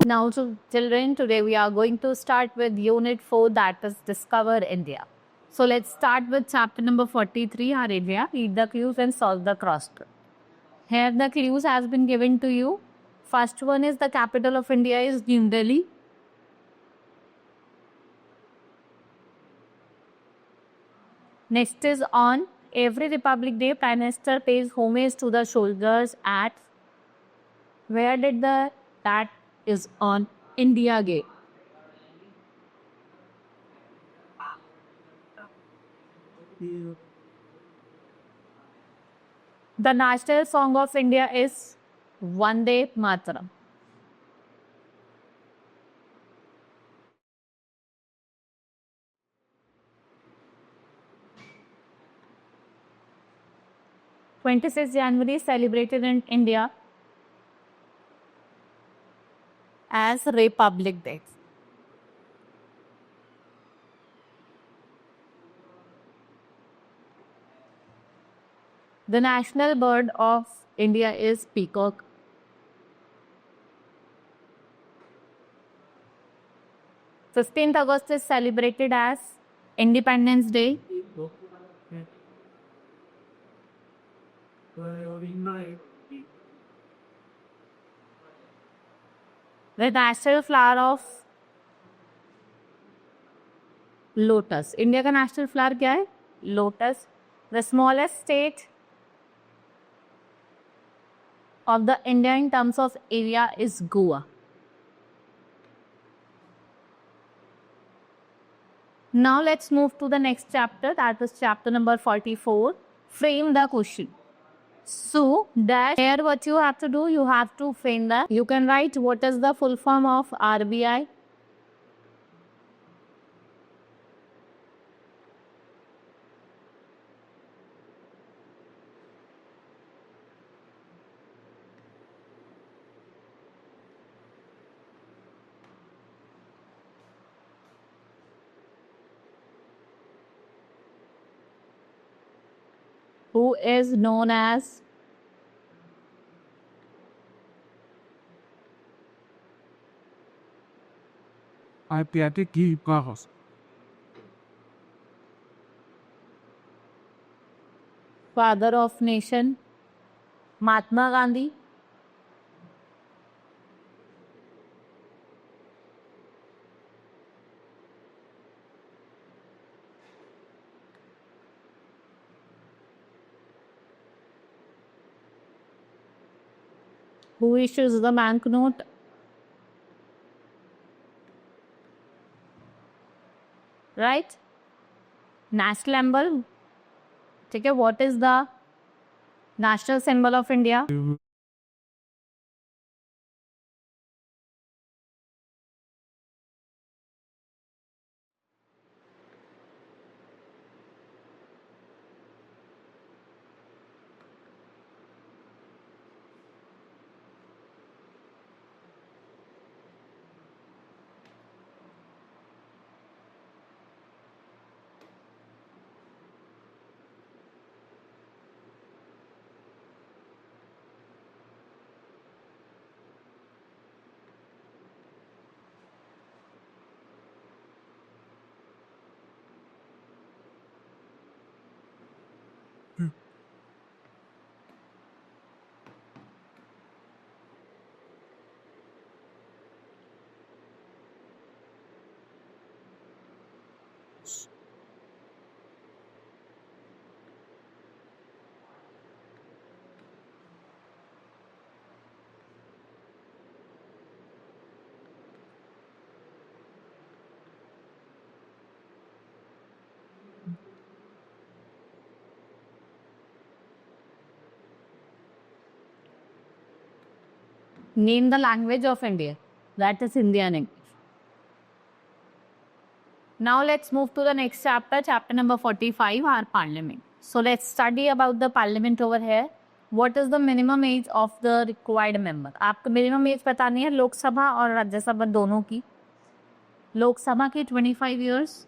Now, children, today we are going to start with Unit 4, that is Discover India. So, let's start with chapter number 43, our area. Read the clues and solve the crossword. Here the clues has been given to you. First one is the capital of India is New Delhi. Next is on every Republic Day, Prime Minister pays homage to the soldiers at where did that is on India Gate. The national song of India is Vande Mataram. January 26 celebrated in India as Republic Day. The national bird of India is peacock. August 15th is celebrated as Independence Day. The national flower of lotus. India का national flower क्या है? Lotus. The smallest state of the India in terms of area is Goa. Now let's move to the next chapter, that is chapter number 44. Frame the question. So, dash here what you have to do, you have to frame that. You can write what is the full form of RBI. Who is known as father of nation, Mahatma Gandhi. Who issues the banknote? Right? National symbol. ठीक है, what is the national symbol of India? Name the language of India. That is Indian English. Now let's move to the next chapter, chapter number 45, our parliament. So let's study about the parliament over here. What is the minimum age of the required member? आपको minimum age बतानी है लोकसभा और राज्यसभा दोनों की. लोकसभा की 25 years,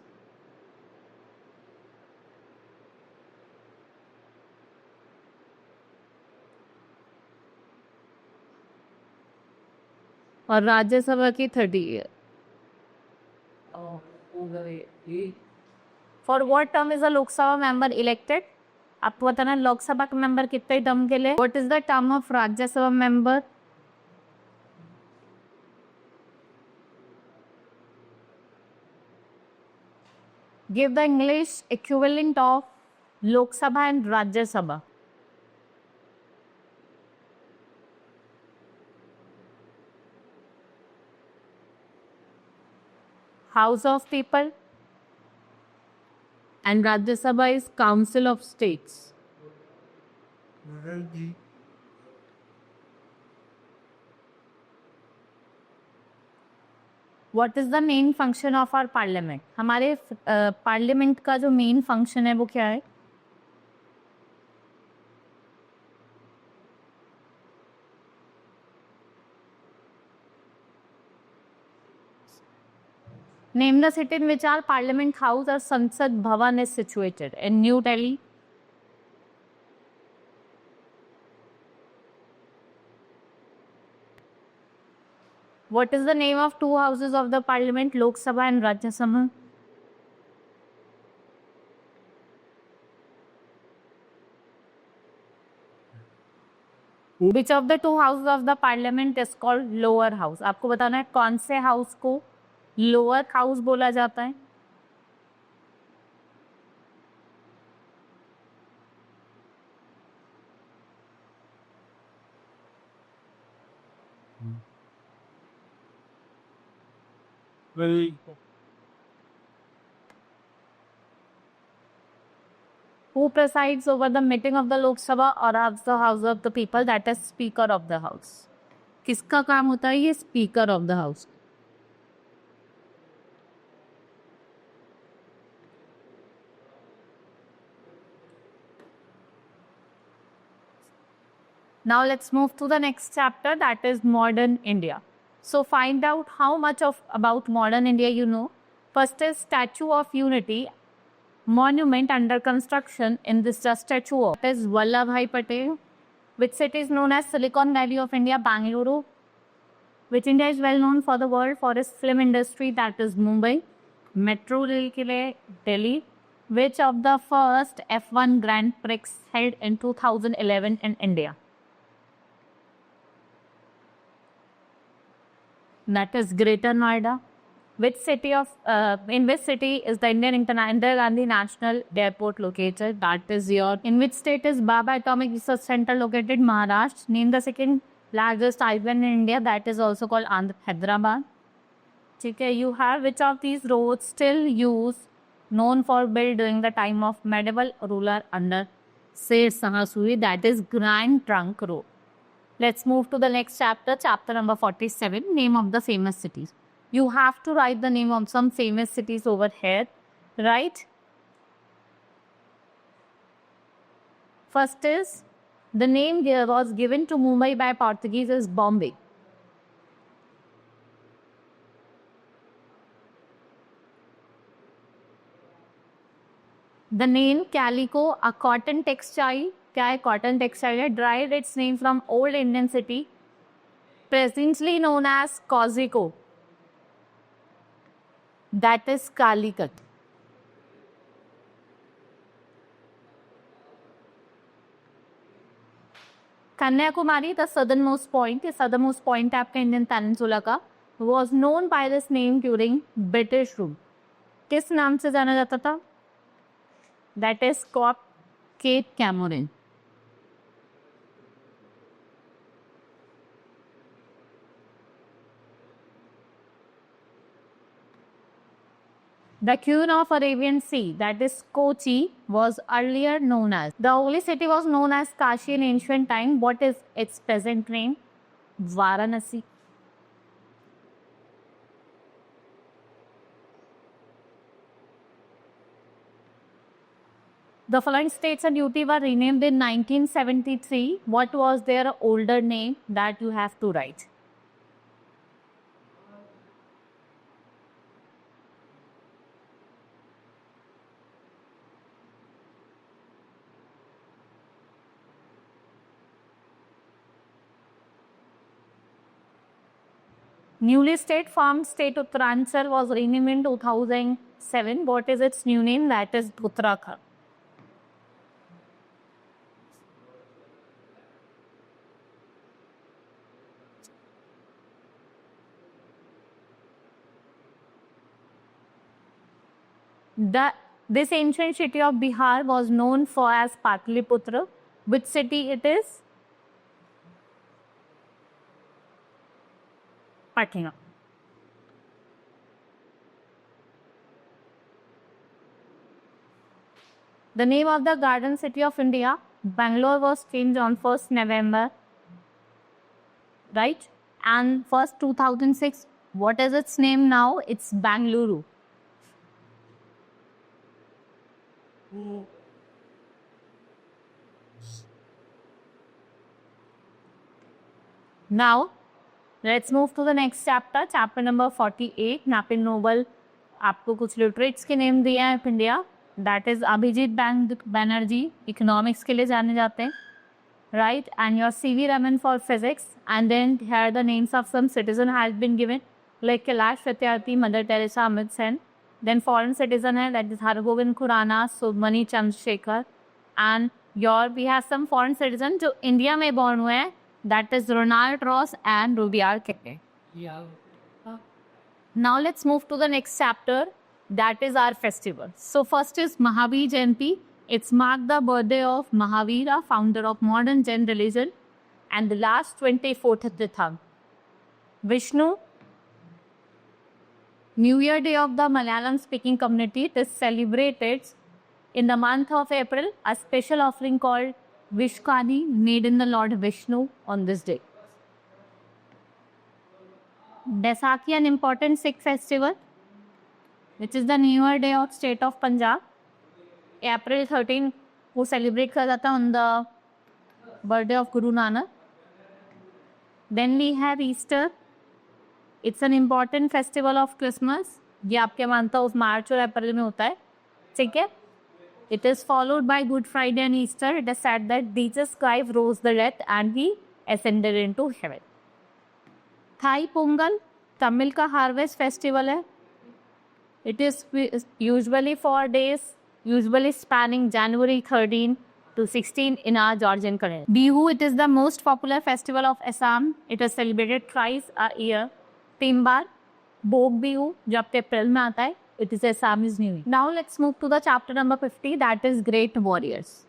और राज्यसभा की 30 year. For what term is a Lok Sabha member elected? आपको बताना है लोकसभा का मेंबर कितने टर्म के लिए। What is the term of Rajya Sabha member? Give the English equivalent of Lok Sabha and Rajya Sabha. House of people and Rajya Sabha is Council of States. What is the main function of our parliament? हमारे parliament का जो main function है वो क्या है? Name the city in which our parliament house or Sansad Bhavan is situated. In New Delhi. What is the name of two houses of the parliament, Lok Sabha and Rajya Sabha? Which of the two houses of the parliament is called lower house? आपको बताना है कौन से house को lower house बोला जाता है? Who presides over the meeting of the Lok Sabha or of the House of the People? That is Speaker of the House. किसका काम होता है ये? Speaker of the House. Now let's move to the next chapter, that is modern India. So find out how much of about modern India you know. First is Statue of Unity monument under construction in this statue of is Vallabhbhai Patel. Which city is known as Silicon Valley of India? Bangalore. Which India is well known for the world for its film industry? That is Mumbai. Metro rail के लिए Delhi. Which of the first F1 Grand Prix held in 2011 in India? That is Greater Noida. Which city of in which city is the Indira Gandhi National Airport located? That is your. In which state is Baba Atomic Research Center located? Maharashtra. Name the second largest island in India. That is also called Hyderabad. Okay, you have which of these roads still used, known for built during the time of medieval ruler under Seth Sahasuri? That is Grand Trunk Road. Let's move to the next chapter, chapter number 47, name of the famous cities. You have to write the name of some famous cities over here, right? First is, the name here was given to Mumbai by Portuguese is Bombay. The name Calico, a cotton textile, क्या है cotton textile है, derived its name from old Indian city, presently known as Kozhikode. That is Calicut. Kanyakumari, the southernmost point, the southernmost point आपका Indian peninsula का, was known by this name during British rule. किस नाम से जाना जाता था? That is Cape Camorin. The Queen of Arabian Sea, that is Kochi, was earlier known as. The holy city was known as Kashi in ancient time. What is its present name? Varanasi. The following states and UT were renamed in 1973. What was their older name? That you have to write. Newly state farm state Uttaranchal was renamed in 2007. What is its new name? That is Uttarakhand. This ancient city of Bihar was known for as Patliputra. Which city it is? Patna. The name of the garden city of India, Bangalore, was changed on 1st November, right? And first 2006, what is its name now? It's Bangalore. Now, let's move to the next chapter, chapter number 48. नापिन Nobel आपको कुछ literates के name दिए हैं India. That is Abhijit Banerjee, economics के लिए जाने जाते हैं, right? And your CV Raman for physics, and then here the names of some citizen has been given, like Kailash Satyarthi, Mother Teresa, Amit Sen. Then foreign citizen hai, that is Hargobind Khurana, Submani Chandrasekhar, and your we have some foreign citizen जो India में born हुए हैं, that is Ronald Ross and Rudyard Kipling. Yeah. Now let's move to the next chapter, that is our festival. So first is Mahavir Jayanti. It's marked the birthday of Mahavira, founder of modern Jain religion, and the last 24th of the thumb. Vishnu, New Year Day of the Malayalam speaking community. It is celebrated in the month of April. A special offering called Vishkani made in the Lord Vishnu on this day. Baisakhi, an important Sikh festival, which is the New Year Day of state of Punjab. April 13 वो celebrate किया जाता है on the birthday of Guru Nanak. Then we have Easter. It's an important festival of Christmas. ये आपके मानता उस मार्च और अप्रैल में होता है, ठीक है. It is followed by Good Friday and Easter. It is said that Jesus Christ rose the dead and he ascended into heaven. Thai Pongal, Tamil का हार्वेस्ट फेस्टिवल है. It is usually 4 days, usually spanning January 13 to 16 in our Georgian calendar. Bihu, it is the most popular festival of Assam. It is celebrated twice a year. Timbar, Bog Bihu, जो आपके अप्रैल में आता है, it is Assamese New Year. Now let's move to the chapter number 50, that is Great Warriors.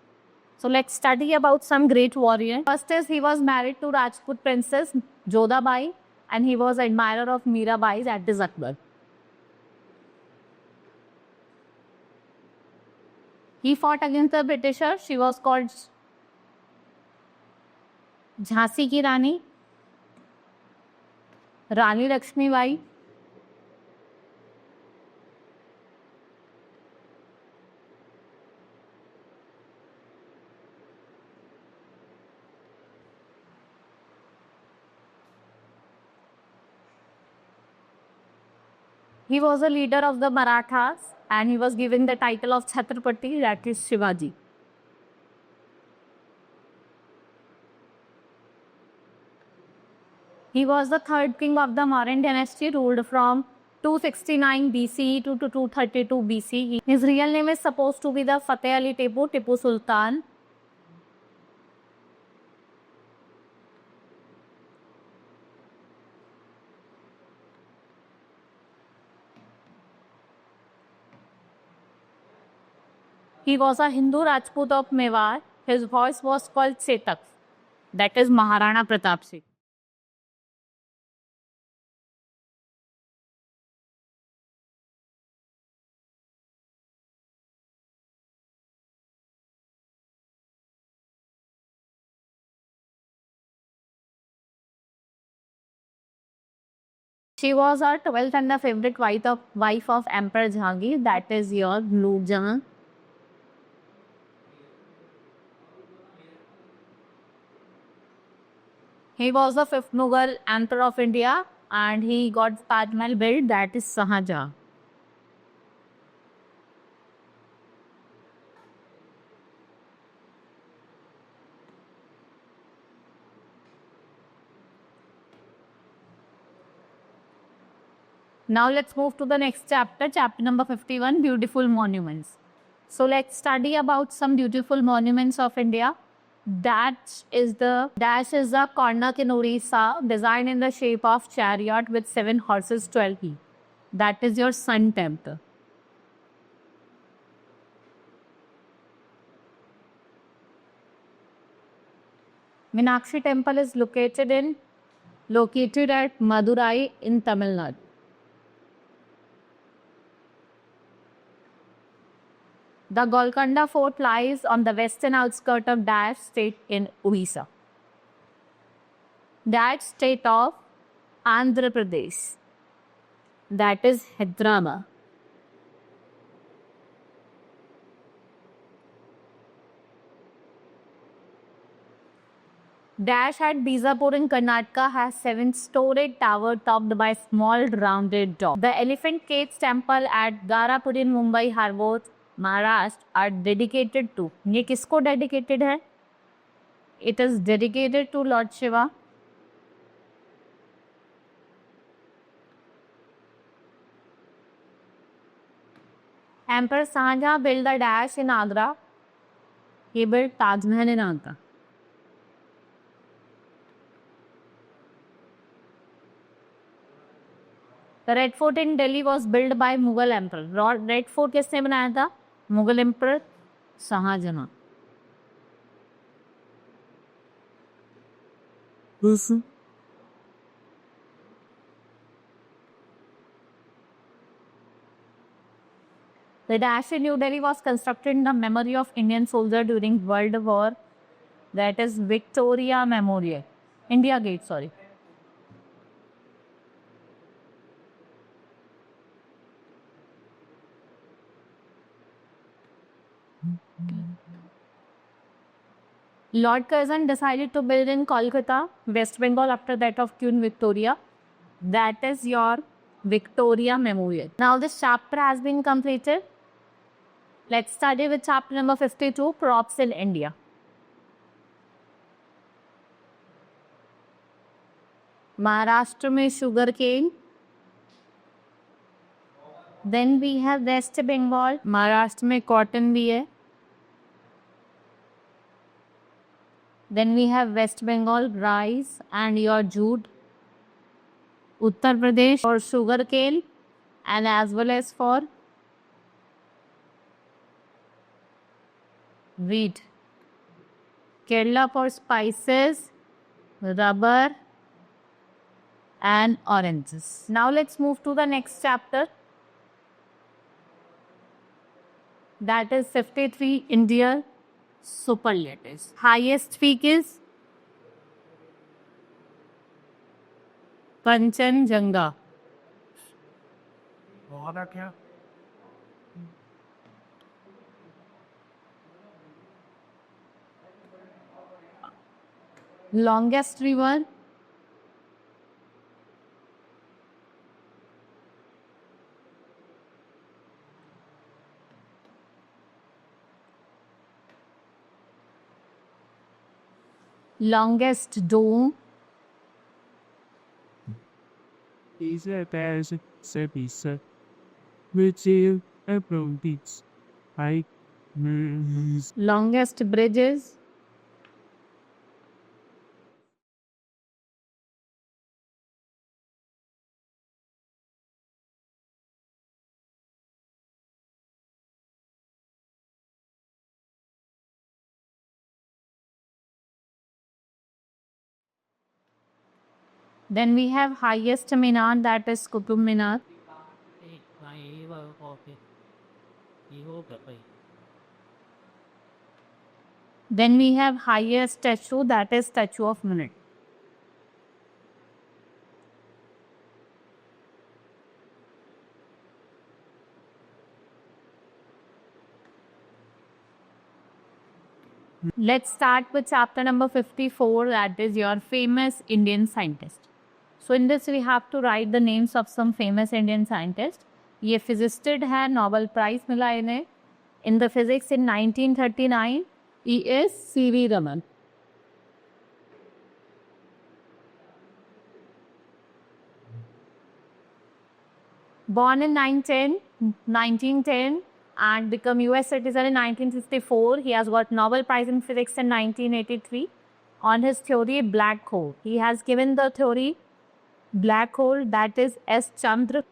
So let's study about some great warriors. First is he was married to Rajput princess Jodhabai, and he was admirer of Mirabai at his Akbar. He fought against the Britishers. She was called Jhansi ki Rani, Rani Lakshmi Bai. He was a leader of the Marathas and he was given the title of Chhatrapati, that is Shivaji. He was the third king of the Mauryan dynasty, ruled from 269 BCE to 232 BCE. His real name is supposed to be the Fateh Ali Tipu, Tipu Sultan. He was a Hindu Rajput of Mewar. His horse was called Chetak, that is Maharana Pratap Singh. She was our 12th and the favorite wife of Emperor Jahangir, that is your Noor Jahan. He was the 5th Mughal Emperor of India and he got Taj Mahal built, that is Shahjahan. Now let's move to the next chapter, chapter number 51, beautiful monuments. So let's study about some beautiful monuments of India. Dash is the Karnak in Orissa, designed in the shape of chariot with 7 horses, 12 feet. That is your Sun Temple. Meenakshi Temple is located at Madurai in Tamil Nadu. The Golconda Fort lies on the western outskirts of Dash state in Orissa. That state of Andhra Pradesh. That is Hyderabad. Dash at Bijapur in Karnataka has 7-storied tower topped by small rounded dome. The Elephant Cage Temple at Garapur in Mumbai Harbor, Maharashtra are dedicated to. ये किसको dedicated है? It is dedicated to Lord Shiva. Emperor Shahjahan built the Dash in Agra. He built Taj Mahal in Agra. The Red Fort in Delhi was built by Mughal Emperor. Red Fort किसने बनाया था? Mughal Emperor Shahjahan. The Dash in New Delhi was constructed in the memory of Indian soldier during World War. That is Victoria Memorial. India Gate, sorry. Lord Curzon decided to build in Kolkata, West Bengal after that of Queen Victoria. That is your Victoria Memorial. Now this chapter has been completed. Let's study with chapter number 52, crops in India. Maharashtra में sugar cane. Then we have West Bengal. Maharashtra में cotton भी है. Then we have West Bengal, rice and your jute. Uttar Pradesh for sugar cane and as well as for wheat. Kerala for spices, rubber and oranges. Now let's move to the next chapter. That is 53, India superlatives. Highest peak is Kanchenjunga. Longest river, longest dome, is a basic service which is a beach. longest bridges, then we have highest Minar, that is Qutub Minar. Then we have highest statue, that is Statue of Unity. Let's start with chapter number 54, that is your famous Indian scientist. So in this we have to write the names of some famous Indian scientists. ये physicist है, Nobel Prize मिला इन्हें in the physics in 1939. He is C.V. Raman. Born in 1910 and become US citizen in 1954. He has got Nobel Prize in Physics in 1983 on his theory black hole. He has given the theory black hole, that is S. Chandra.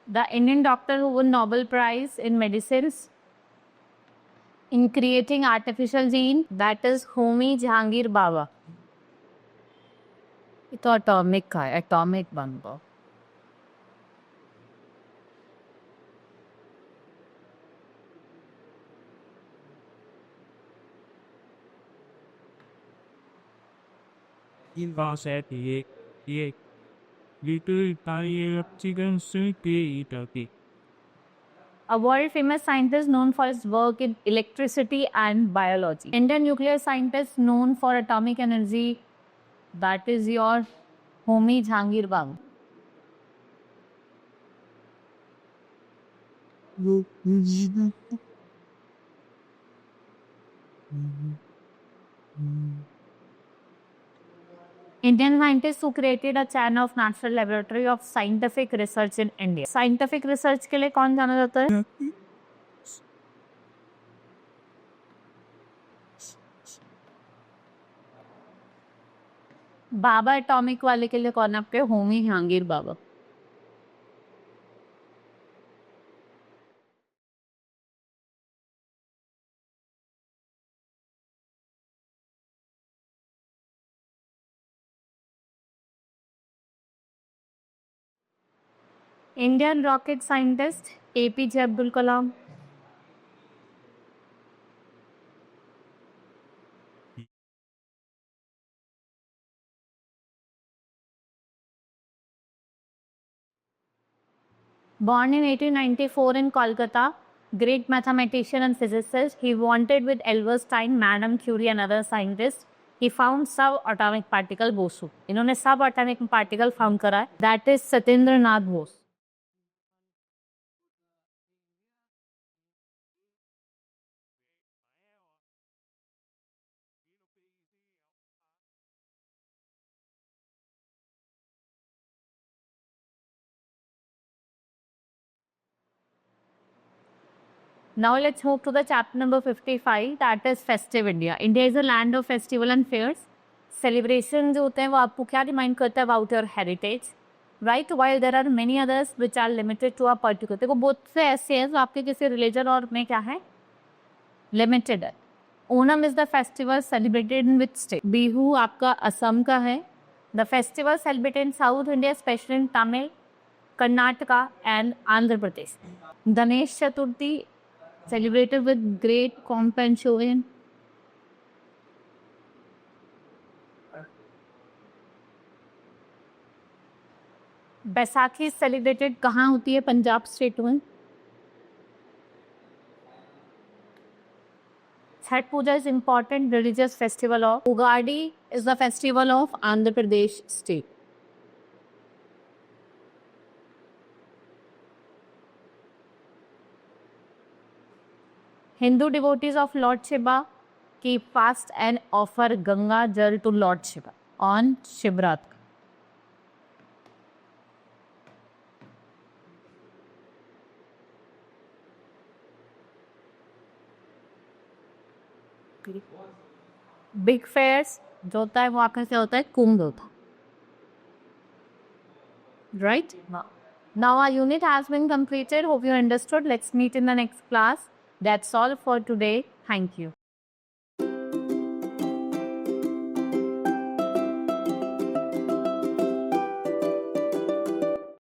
The Indian doctor who won Nobel Prize in medicines in creating artificial gene, that is Homi Jahangir Baba. ये तो atomic का है, atomic बन In was at the little Italian chicken soup Italy. A world famous scientist known for his work in electricity and biology. Indian nuclear scientist known for atomic energy, that is your Homi Jahangir Baba. Indian scientists who created a chain of national laboratory of scientific research in India. Scientific research के लिए कौन जाना जाता है? बाबा atomic वाले के लिए कौन आपके? Homi Jehangir Bhabha. Indian rocket scientist APJ Abdul Kalam. Born in 1894 in Kolkata, great mathematician and physicist, he wanted with Albert Einstein, Madame Curie and other scientists, he found subatomic particle Bosu. इन्होंने subatomic particle found करा है, that is Satyendra Nath Bose. Now let's move to the chapter number 55, that is festive India. India is a land of festival and fairs. Celebration जो होते हैं वो आपको क्या remind करता है about your heritage, right? While there are many others which are limited to a particular. देखो बहुत से ऐसे हैं जो आपके किसी religion और में क्या है limited है. Onam is the festival celebrated in which state? Bihu आपका असम का है. The festival celebrated in South India, especially in Tamil, Karnataka and Andhra Pradesh. Ganesh Chaturthi celebrated with great pomp and show in Baisakhi celebrated कहाँ होती है? Punjab state में. छठ पूजा is important religious festival of. Ugadi is the festival of Andhra Pradesh state. Hindu devotees of Lord Shiva keep fast and offer Ganga Jal to Lord Shiva on Shivratri. Big fairs जो होता है वो आपके से होता है कुंभ होता है. Right? Now our unit has been completed. Hope you understood. Let's meet in the next class. That's all for today. Thank you.